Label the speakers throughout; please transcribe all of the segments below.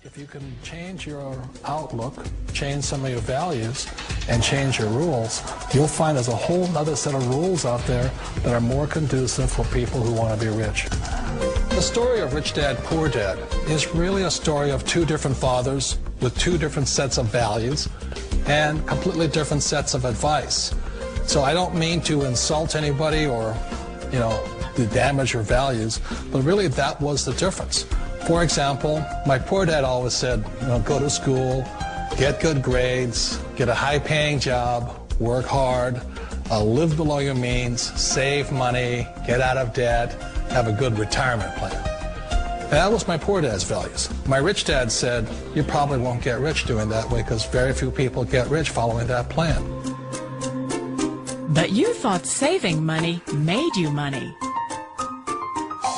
Speaker 1: If you can change your outlook, change some of your values, and change your rules, you'll find there's a whole other set of rules out there that are more conducive for people who want to be rich. The story of Rich Dad, Poor Dad is really a story of two different fathers with two different sets of values and completely different sets of advice. So I don't mean to insult anybody or, to damage your values, but really that was the difference. For example, my poor dad always said, go to school, get good grades, get a high-paying job, work hard, live below your means, save money, get out of debt, have a good retirement plan. And that was my poor dad's values. My rich dad said, you probably won't get rich doing that way because very few people get rich following that plan.
Speaker 2: But you thought saving money made you money.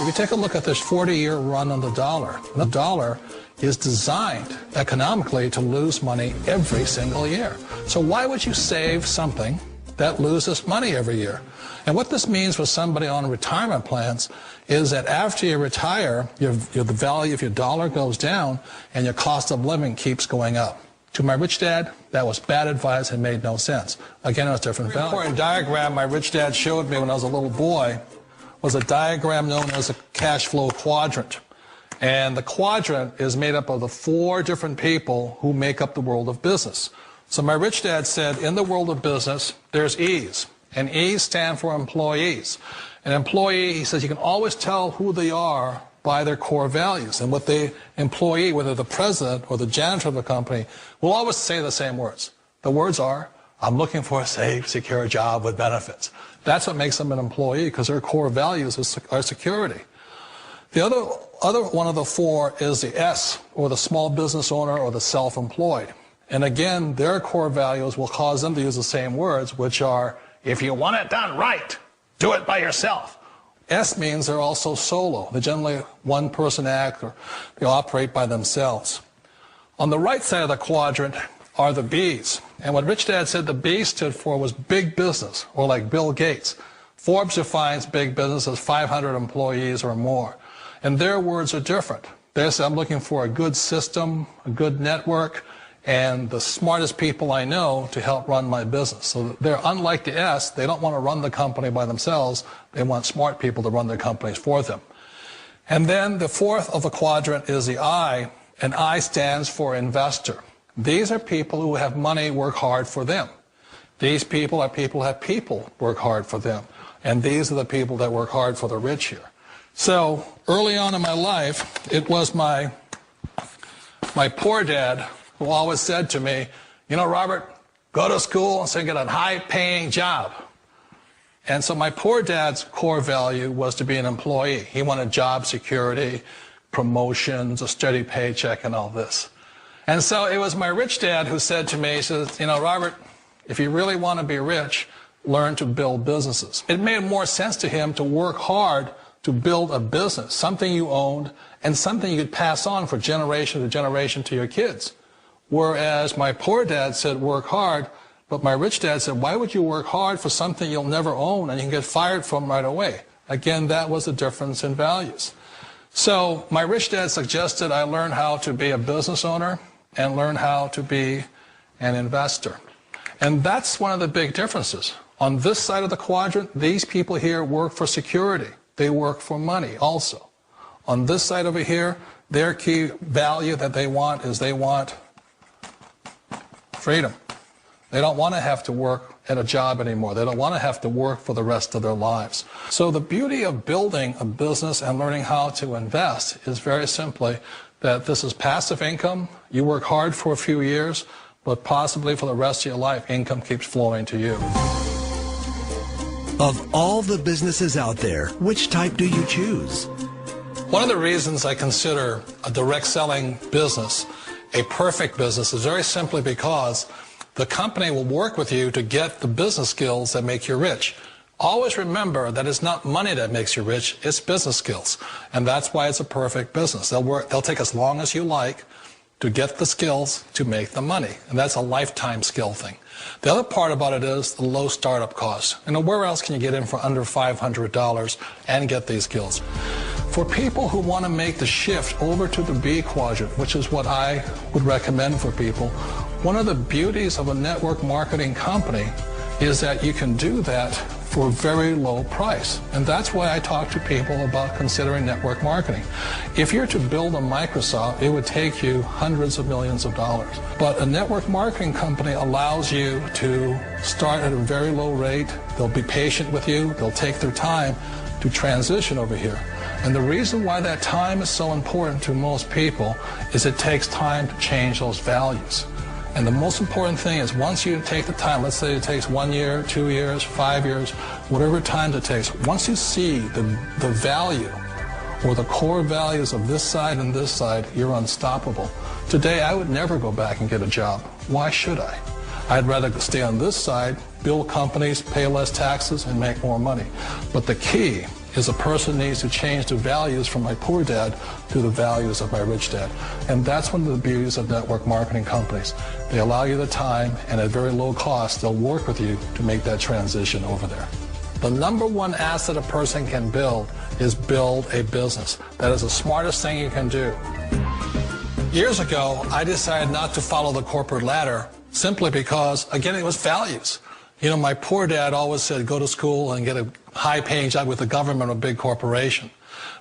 Speaker 1: If you take a look at this 40-year run on the dollar is designed economically to lose money every single year. So why would you save something that loses money every year? And what this means for somebody on retirement plans is that after you retire, the value of your dollar goes down and your cost of living keeps going up. To my rich dad, that was bad advice and made no sense. Again, it was different value. An important diagram my rich dad showed me when I was a little boy was a diagram known as a cash flow quadrant. And the quadrant is made up of the four different people who make up the world of business. So my rich dad said, in the world of business, there's E's. And E's stand for employees. An employee, he says, you can always tell who they are by their core values. And what the employee, whether the president or the janitor of the company, will always say the same words. The words are, I'm looking for a safe, secure job with benefits. That's what makes them an employee, because their core values are security. The other one of the four is the S, or the small business owner or the self-employed. And again, their core values will cause them to use the same words, which are, if you want it done right, do it by yourself. S means they're also solo. They're generally one-person act, or they operate by themselves. On the right side of the quadrant are the B's. And what Rich Dad said the B stood for was big business, or like Bill Gates. Forbes defines big business as 500 employees or more. And their words are different. They say, I'm looking for a good system, a good network, and the smartest people I know to help run my business. So they're unlike the S. They don't want to run the company by themselves. They want smart people to run their companies for them. And then the fourth of the quadrant is the I, and I stands for investor. These are people who have money work hard for them. These people are people who have people work hard for them. And these are the people that work hard for the rich here. So early on in my life, it was my poor dad who always said to me, Robert, go to school and get a high-paying job. And so my poor dad's core value was to be an employee. He wanted job security, promotions, a steady paycheck, and all this. And so it was my rich dad who said to me, he says, Robert, if you really want to be rich, learn to build businesses. It made more sense to him to work hard to build a business, something you owned, and something you could pass on for generation to generation to your kids. Whereas my poor dad said work hard, but my rich dad said, why would you work hard for something you'll never own and you can get fired from right away? Again, that was the difference in values. So my rich dad suggested I learn how to be a business owner and learn how to be an investor. And that's one of the big differences. On this side of the quadrant, these people here work for security. They work for money also. On this side over here, their key value that they want is they want freedom. They don't want to have to work at a job anymore. They don't want to have to work for the rest of their lives. So the beauty of building a business and learning how to invest is very simply that this is passive income. You work hard for a few years, but possibly for the rest of your life, income keeps flowing to you.
Speaker 3: Of all the businesses out there, which type do you choose?
Speaker 1: One of the reasons I consider a direct selling business a perfect business is very simply because the company will work with you to get the business skills that make you rich. Always remember that it's not money that makes you rich, it's business skills. And that's why it's a perfect business. They'll take as long as you like to get the skills to make the money. And that's a lifetime skill thing. The other part about it is the low startup costs. Where else can you get in for under $500 and get these skills? For people who want to make the shift over to the B quadrant, which is what I would recommend for people, one of the beauties of a network marketing company is that you can do that for a very low price. And that's why I talk to people about considering network marketing. If you're to build a Microsoft, it would take you hundreds of millions of dollars. But a network marketing company allows you to start at a very low rate. They'll be patient with you. They'll take their time to transition over here. And the reason why that time is so important to most people is it takes time to change those values. And the most important thing is once you take the time, let's say it takes 1 year, 2 years, 5 years, whatever time it takes, once you see the value or the core values of this side and this side, you're unstoppable. Today, I would never go back and get a job. Why should I? I'd rather stay on this side, build companies, pay less taxes, and make more money. But the key is a person needs to change the values from my poor dad to the values of my rich dad. And that's one of the beauties of network marketing companies. They allow you the time, and at very low cost, they'll work with you to make that transition over there. The number one asset a person can build is build a business. That is the smartest thing you can do. Years ago, I decided not to follow the corporate ladder simply because, again, it was values. You know, my poor dad always said, go to school and get a high-paying job with the government or a big corporation.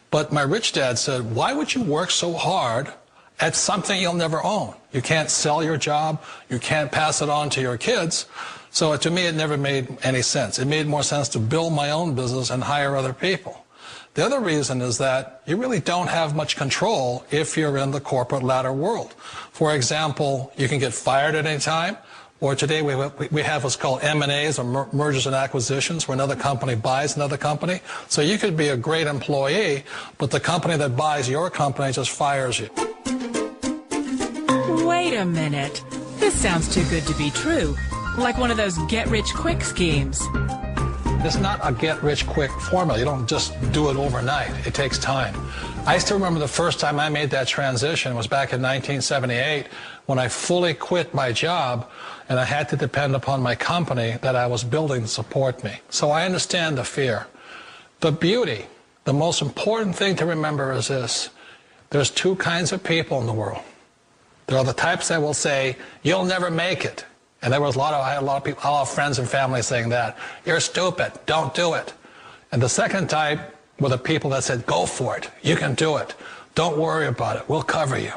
Speaker 1: But my rich dad said, why would you work so hard at something you'll never own? You can't sell your job. You can't pass it on to your kids. So to me, it never made any sense. It made more sense to build my own business and hire other people. The other reason is that you really don't have much control if you're in the corporate ladder world. For example, you can get fired at any time. Or today we have what's called M&As, or mergers and acquisitions, where another company buys another company. So you could be a great employee, but the company that buys your company just fires you.
Speaker 2: Wait a minute. This sounds too good to be true. Like one of those get-rich-quick schemes.
Speaker 1: It's not a get-rich-quick formula. You don't just do it overnight. It takes time. I still remember the first time I made that transition was back in 1978 when I fully quit my job and I had to depend upon my company that I was building to support me. So I understand the fear. The beauty, the most important thing to remember is this. There's two kinds of people in the world. There are the types that will say, you'll never make it. And I had a lot of people, a lot of friends and family saying that. You're stupid. Don't do it. And the second type were the people that said, go for it. You can do it. Don't worry about it. We'll cover you.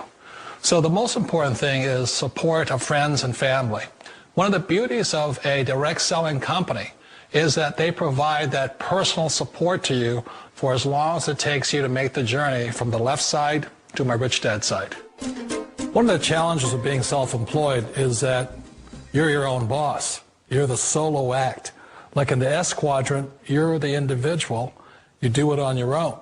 Speaker 1: So the most important thing is support of friends and family. One of the beauties of a direct selling company is that they provide that personal support to you for as long as it takes you to make the journey from the left side to my rich dad side. One of the challenges of being self-employed is that you're your own boss. You're the solo act. Like in the S quadrant, you're the individual. You do it on your own.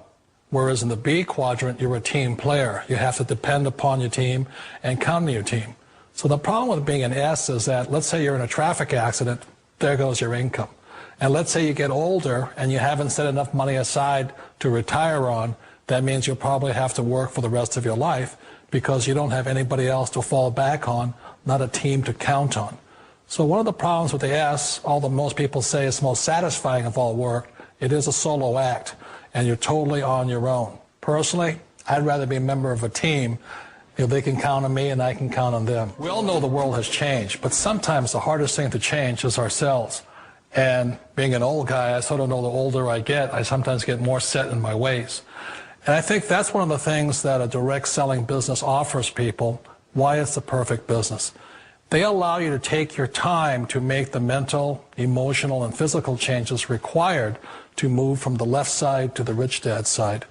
Speaker 1: Whereas in the B quadrant, you're a team player. You have to depend upon your team and count on your team. So the problem with being an S is that, let's say you're in a traffic accident, there goes your income. And let's say you get older and you haven't set enough money aside to retire on, that means you'll probably have to work for the rest of your life because you don't have anybody else to fall back on, not a team to count on. So one of the problems with the S, although most people say it's most satisfying of all work, it is a solo act, and you're totally on your own. Personally, I'd rather be a member of a team if they can count on me and I can count on them. We all know the world has changed, but sometimes the hardest thing to change is ourselves. And being an old guy, I sort of know the older I get, I sometimes get more set in my ways. And I think that's one of the things that a direct selling business offers people, why it's the perfect business. They allow you to take your time to make the mental, emotional, and physical changes required to move from the left side to the rich dad side.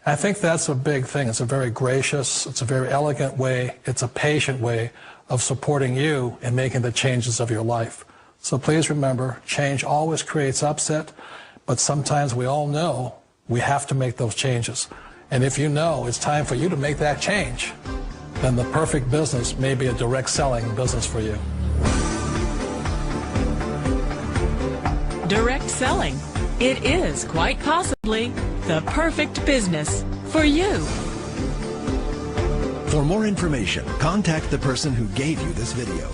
Speaker 1: I think that's a big thing. It's a very gracious, it's a very elegant way, it's a patient way of supporting you in making the changes of your life. So please remember, change always creates upset, but sometimes we all know we have to make those changes. And if you know it's time for you to make that change, then the perfect business may be a direct selling business for you.
Speaker 2: Direct selling. It is quite possibly the perfect business for you.
Speaker 3: For more information, contact the person who gave you this video.